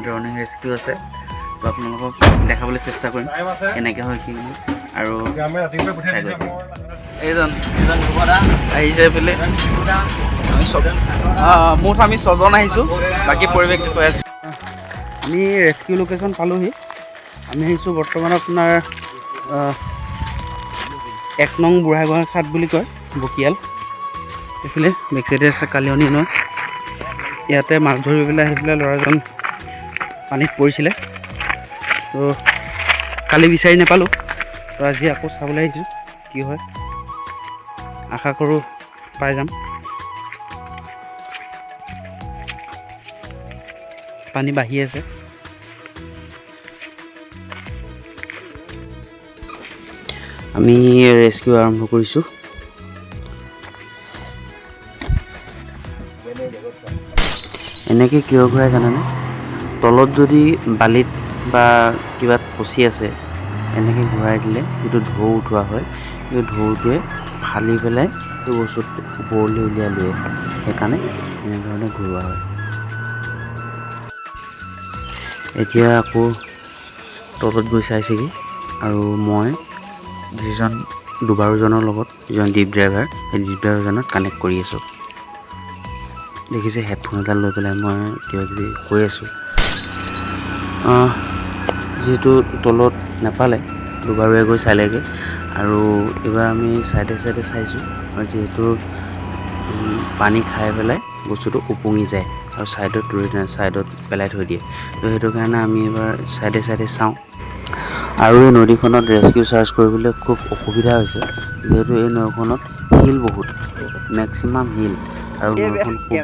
ড্ৰ'নিং rescue আছে তো আপোনালোকক দেখাবলৈ চেষ্টা কৰিম কেনেকৈ হয় কি আৰু এইজন আহিছে এইফালে মুঠ আমি 6জন আহিছোঁ বাকী পৰিৱেশটো কৈ আছোঁ আমি ৰেস্কিউ লোকেশ্যন পালোহি আমি আহিছোঁ বৰ্তমান আপোনাৰ 1 নং বুঢ়াগোহাঁই ঘাট বুলি কয় বকিয়াল এইফালে বেকচাইডে আছে কালিয়নী নৈ ইয়াতে মাছ ধৰি পেলাই আহি পেলাই ল'ৰাজন পানীত পৰিছিলে তো কালি বিচাৰি নাপালোঁ তো আজি আকৌ চাবলৈ আহিছোঁ কি হয় আশা কৰোঁ পাই যাম পানী বাঢ়ি আছে আমি ৰেস্কিউ আৰম্ভ কৰিছোঁ এনেকৈ কিয় ঘূৰাই জানেনে তলত যদি বালিত বা কিবাত ফচি আছে এনেকৈ ঘূৰাই দিলে যিটো ঢৌ উঠোৱা হয় সেই ঢৌটোৱে ফালি পেলাই সেই বস্তুটো ওপৰলৈ উলিয়াই লৈ আহে সেইকাৰণে এনেধৰণে ঘূৰোৱা হয় এতিয়া আকৌ তলত গৈ চাইছেগৈ আৰু মই যিজন দুবাৰুজনৰ লগত যিজন ডিপ ড্ৰাইভাৰ সেই ডিপ ড্ৰাইভাৰজনক কানেক্ট কৰি আছোঁ দেখিছে হেডফোন এডাল লৈ পেলাই মই কিবা কিবি কৈ আছোঁ যিহেতু তলত নাপালে দুবাৰুৱে গৈ চালেগৈ আৰু এইবাৰ আমি চাইডে চাইডে চাইছোঁ আৰু যিহেতু পানী খাই পেলাই বস্তুটো উপঙি যায় আৰু ছাইডত পেলাই থৈ দিয়ে তো সেইটো কাৰণে আমি এবাৰ চাইডে চাইডে চাওঁ আৰু এই নদীখনত ৰেস্কিউ চাৰ্জ কৰিবলৈ খুব অসুবিধা হৈছে যিহেতু এই নৈখনত শিল বহুত মেক্সিমাম শিল আৰু নৈখন খুব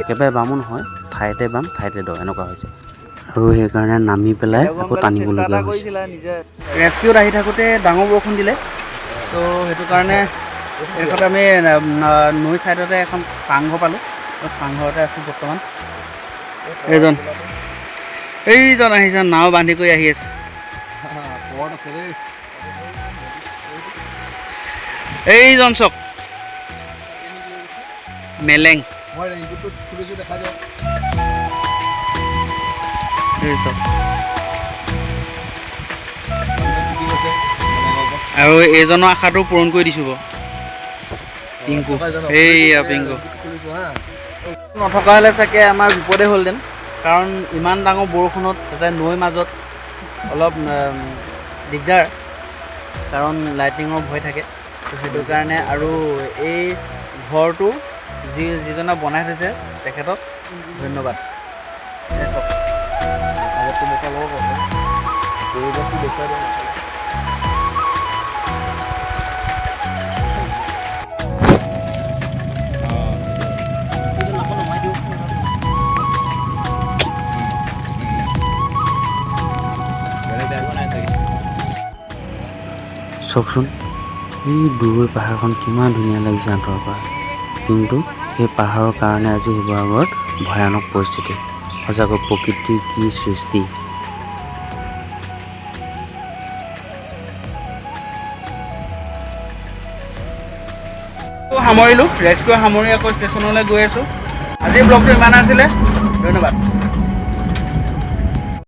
একেবাৰে বামো নহয় ঠাইতে বাম ঠাইতে দ এনেকুৱা হৈছে আৰু সেইকাৰণে নামি পেলাই আকৌ টানিবলগীয়া হৈছে ৰেস্কিউত আহি থাকোঁতে ডাঙৰ বৰষুণ দিলে তো সেইটো কাৰণে এইডোখৰত আমি নৈ ছাইডতে এখন চাংঘৰ পালোঁ তো চাংঘৰতে আছোঁ বৰ্তমান এইজন আহিছে নাও বান্ধি কৰি আহি আছে এইজন চক মেলেং আৰু এইজনৰ আশাটো পূৰণ কৰি দিছোঁ পিংকু এইয়া পিংকু নথকা হ'লে চাগে আমাৰ বিপদে হ'লহেঁতেন কাৰণ ইমান ডাঙৰ বৰষুণত তাতে নৈৰ মাজত অলপ দিগদাৰ কাৰণ লাইটিঙৰ ভয় থাকে তো সেইটো কাৰণে আৰু এই ঘৰটো যিজনে বনাই থৈছে তেখেতক ধন্যবাদ চাওকচোন এই দূৰৈ পাহাৰখন কিমান ধুনীয়া লাগিছে আঁতৰৰ পৰা কিন্তু সেই পাহাৰৰ কাৰণে আজি শিৱসাগৰত ভয়ানক পৰিস্থিতি সঁচাকৈ প্ৰকৃতিৰ কি সৃষ্টি সামৰিলোঁ ৰেস্কিউ সামৰি আকৌ ষ্টেচনলৈ গৈ আছোঁ আজিৰ ব্লগটো ইমান আছিলে ধন্যবাদ।